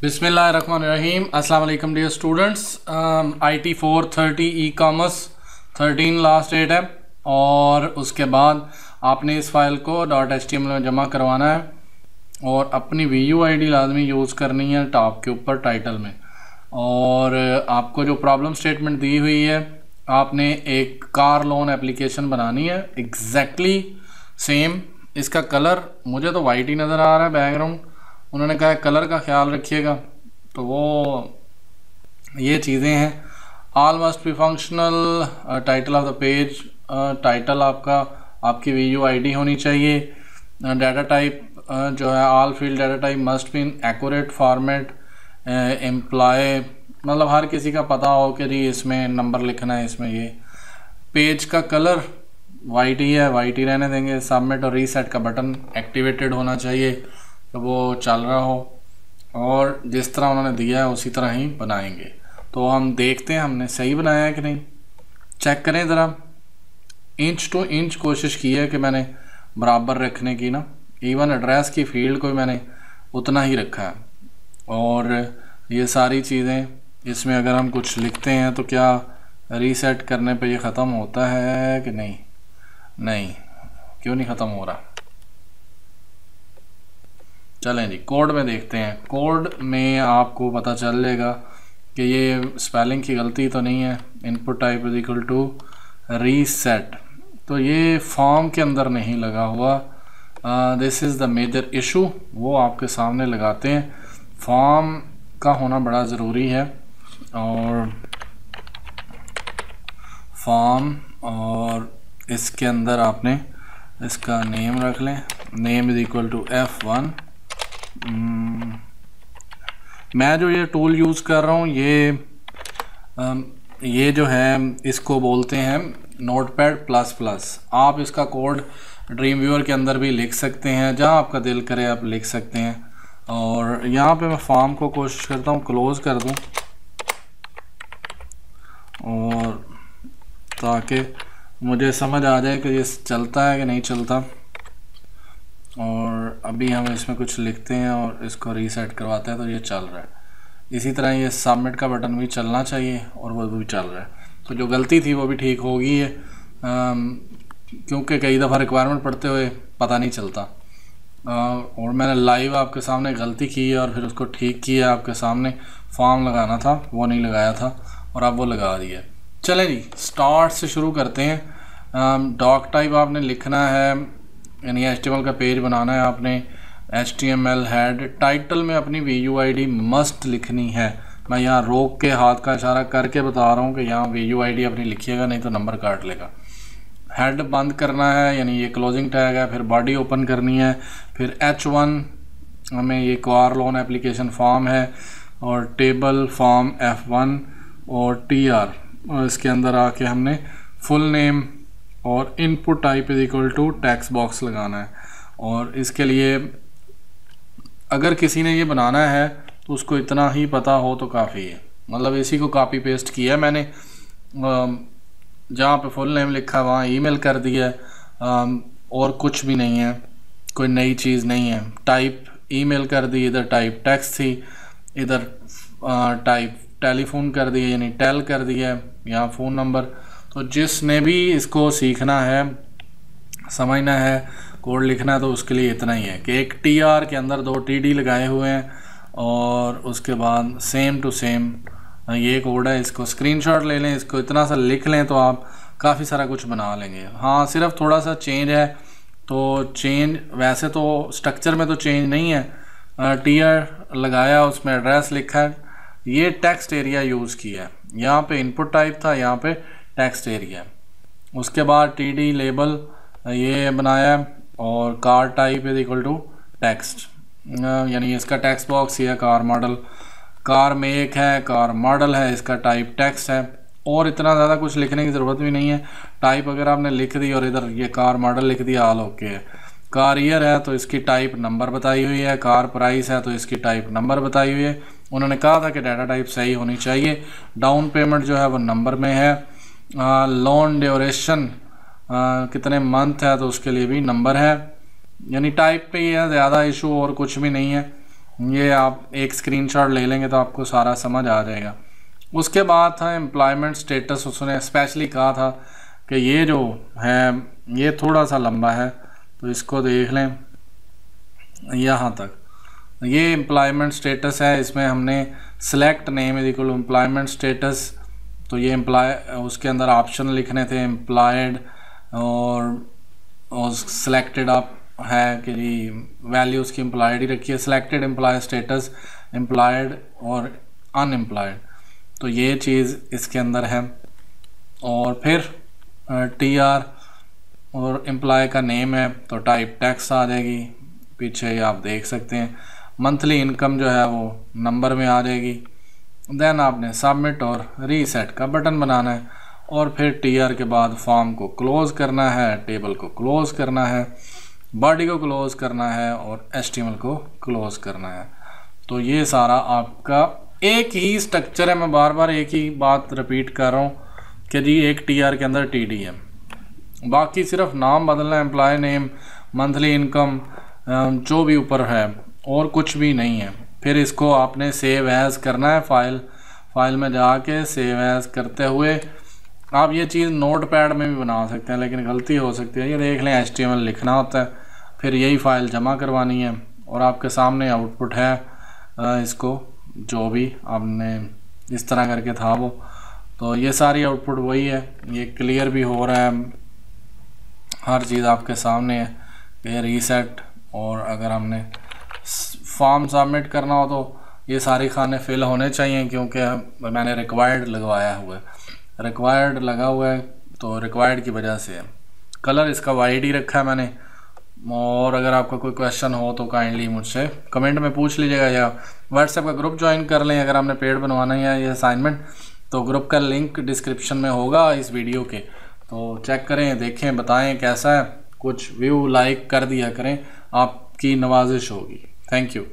बिस्मिल्लाहिर्रहमानिर्रहीम। अस्सलाम वालेकुम dear students. IT 430 ecommerce 13 last date है और उसके बाद आपने इस फाइल को .html में जमा करवाना है और अपनी VUID लाजमी यूज़ करनी है टॉप के ऊपर टाइटल में। और आपको जो प्रॉब्लम स्टेटमेंट दी हुई है, आपने एक कार लोन एप्लीकेशन बनानी है एग्जैक्टली सेम। इसका कलर मुझे तो वाइट ही नज़र आ रहा है बैकग्राउंड, उन्होंने कहा है कलर का ख्याल रखिएगा, तो वो ये चीज़ें हैं। All must be functional, title of the page, title आपकी VUID होनी चाहिए। डाटा टाइप जो है all field data type must be in accurate format. Employ मतलब हर किसी का पता हो कि जी इसमें नंबर लिखना है, इसमें ये। पेज का कलर वाइट ही है, वाइट ही रहने देंगे। सबमिट और रीसेट का बटन एक्टिवेटेड होना चाहिए तो वो चल रहा हो, और जिस तरह उन्होंने दिया है उसी तरह ही बनाएंगे। तो हम देखते हैं हमने सही बनाया है कि नहीं, चेक करें ज़रा। इंच टू इंच कोशिश की है कि मैंने बराबर रखने की ना, इवन एड्रेस की फील्ड को भी मैंने उतना ही रखा है। और ये सारी चीज़ें इसमें अगर हम कुछ लिखते हैं तो क्या रीसेट करने पे ये ख़त्म होता है कि नहीं? नहीं, क्यों नहीं ख़त्म हो रहा? चलें जी कोड में देखते हैं। कोड में आपको पता चल जाएगा कि ये स्पेलिंग की गलती तो नहीं है। Input type is equal to reset, तो ये फॉर्म के अंदर नहीं लगा हुआ। This is the major issue, वो आपके सामने लगाते हैं। फॉर्म का होना बड़ा ज़रूरी है, और फॉर्म और इसके अंदर आपने इसका नेम रख लें। Name is equal to F1। मैं जो ये टूल यूज़ कर रहा हूँ ये जो है इसको बोलते हैं Notepad++। आप इसका कोड ड्रीम व्यूअर के अंदर भी लिख सकते हैं, जहाँ आपका दिल करे आप लिख सकते हैं। और यहाँ पे मैं फॉर्म को कोशिश करता हूँ क्लोज़ कर दूँ, और ताकि मुझे समझ आ जाए कि ये चलता है कि नहीं चलता। और अभी हम इसमें कुछ लिखते हैं और इसको रीसेट करवाते हैं तो ये चल रहा है। इसी तरह ये सबमिट का बटन भी चलना चाहिए और वो भी चल रहा है। तो जो गलती थी वो भी ठीक हो गई है, क्योंकि कई दफ़ा रिक्वायरमेंट पढ़ते हुए पता नहीं चलता। और मैंने लाइव आपके सामने गलती की है और फिर उसको ठीक किया। आपके सामने फॉर्म लगाना था वो नहीं लगाया था, और अब वो लगा दिया। चलें जी स्टार्ट से शुरू करते हैं। डॉक टाइप आपने लिखना है, यानी HTML का पेज बनाना है आपने। HTML हेड टाइटल में अपनी VUID मस्ट लिखनी है। मैं यहाँ रोक के हाथ का इशारा करके बता रहा हूँ कि यहाँ VUID अपनी लिखिएगा, नहीं तो नंबर काट लेगा। हेड बंद करना है, यानी ये क्लोजिंग टैग है। फिर बॉडी ओपन करनी है। फिर H1 हमें ये कार लोन एप्लीकेशन फॉर्म है, और टेबल फॉर्म F1 और TR, और इसके अंदर आके हमने फुल नेम और input type is equal to text box लगाना है। और इसके लिए अगर किसी ने ये बनाना है तो उसको इतना ही पता हो तो काफ़ी है। मतलब इसी को कॉपी पेस्ट किया है मैंने, जहाँ पे फुल नेम लिखा वहाँ ईमेल कर दिया, और कुछ भी नहीं है, कोई नई चीज़ नहीं है। टाइप ईमेल कर दी, इधर टाइप टेक्स्ट थी, इधर टाइप टेलीफोन कर दिया, यानी टेल कर दिया, यहाँ फ़ोन नंबर। तो जिसने भी इसको सीखना है, समझना है, कोड लिखना है, तो उसके लिए इतना ही है कि एक TR के अंदर 2 TD लगाए हुए हैं, और उसके बाद सेम टू सेम ये कोड है। इसको स्क्रीनशॉट ले लें, इसको इतना सा लिख लें तो आप काफ़ी सारा कुछ बना लेंगे। हाँ सिर्फ थोड़ा सा चेंज है, तो चेंज वैसे तो स्ट्रक्चर में तो चेंज नहीं है। TR लगाया, उसमें एड्रेस लिखा है, ये टेक्स्ट एरिया यूज़ किया है। यहाँ पे इनपुट टाइप था, यहाँ पे टेक्स्ट एरिया। उसके बाद TD लेबल ये बनाया, और car type is equal to text, यानी इसका टेक्स्ट बॉक्स ये है। कार मॉडल, कार मेक है, कार मॉडल है, इसका टाइप टेक्स्ट है। और इतना ज़्यादा कुछ लिखने की ज़रूरत भी नहीं है। टाइप अगर आपने लिख दी और इधर ये कार मॉडल लिख दिया, ऑल ओके है। कार ईयर है तो इसकी टाइप नंबर बताई हुई है। कार प्राइस है तो इसकी टाइप नंबर बताई हुई है। उन्होंने कहा था कि डाटा टाइप सही होनी चाहिए। डाउन पेमेंट जो है वो नंबर में है। लोन ड्यूरेशन कितने मंथ है तो उसके लिए भी नंबर है, यानी टाइप पे ही है, ज़्यादा इशू और कुछ भी नहीं है। ये आप एक स्क्रीनशॉट ले लेंगे तो आपको सारा समझ आ जाएगा। उसके बाद था एम्प्लॉयमेंट स्टेटस। उसने स्पेशली कहा था कि ये जो है ये थोड़ा सा लंबा है, तो इसको देख लें यहाँ तक। ये एम्प्लॉयमेंट स्टेटस है, इसमें हमने select name is equal to employment status, तो ये उसके अंदर ऑप्शन लिखने थे एम्प्लॉयड और सिलेक्टेड आप है कि जी वैल्यू उसकी एम्प्लॉयड ही रखी है, सिलेक्टेड एम्प्लॉय स्टेटस एम्प्लॉयड और अनएम्प्लॉयड, तो ये चीज़ इसके अंदर है। और फिर TR और एम्प्लॉय का नेम है तो टाइप टैक्स आ जाएगी, पीछे आप देख सकते हैं। मंथली इनकम जो है वो नंबर में आ जाएगी। देन आपने सबमिट और रीसेट का बटन बनाना है और फिर TR के बाद फॉर्म को क्लोज़ करना है, टेबल को क्लोज़ करना है, बॉडी को क्लोज़ करना है और HTML को क्लोज़ करना है। तो ये सारा आपका एक ही स्ट्रक्चर है। मैं बार बार एक ही बात रिपीट कर रहा हूँ कि जी एक TR के अंदर TD है, बाकी सिर्फ नाम बदलना है, एम्प्लॉय नेम, मंथली इनकम जो भी ऊपर है, और कुछ भी नहीं है। फिर इसको आपने सेव एज करना है, फाइल में जाके सेव एज करते हुए आप ये चीज़ नोटपैड में भी बना सकते हैं, लेकिन गलती हो सकती है। ये देख लें HTML लिखना होता है, फिर यही फ़ाइल जमा करवानी है और आपके सामने आउटपुट है इसको जो भी आपने इस तरह करके था वो, तो ये सारी आउटपुट वही है। ये क्लियर भी हो रहा है, हर चीज़ आपके सामने है। ये रीसेट, और अगर हमने फॉर्म सबमिट करना हो तो ये सारे खाने फिल होने चाहिए, क्योंकि मैंने रिक्वायर्ड लगवाया हुआ है, रिक्वायर्ड लगा हुआ है तो रिक्वायर्ड की वजह से है। कलर इसका वाइट ही रखा है मैंने। और अगर आपका कोई क्वेश्चन हो तो काइंडली मुझसे कमेंट में पूछ लीजिएगा, या व्हाट्सएप का ग्रुप ज्वाइन कर लें। अगर आपने पेड बनवाना है ये असाइनमेंट, तो ग्रुप का लिंक डिस्क्रिप्शन में होगा इस वीडियो के, तो चेक करें, देखें, बताएं कैसा है। कुछ व्यू लाइक कर दिया करें, आपकी नवाजिश होगी। Thank you.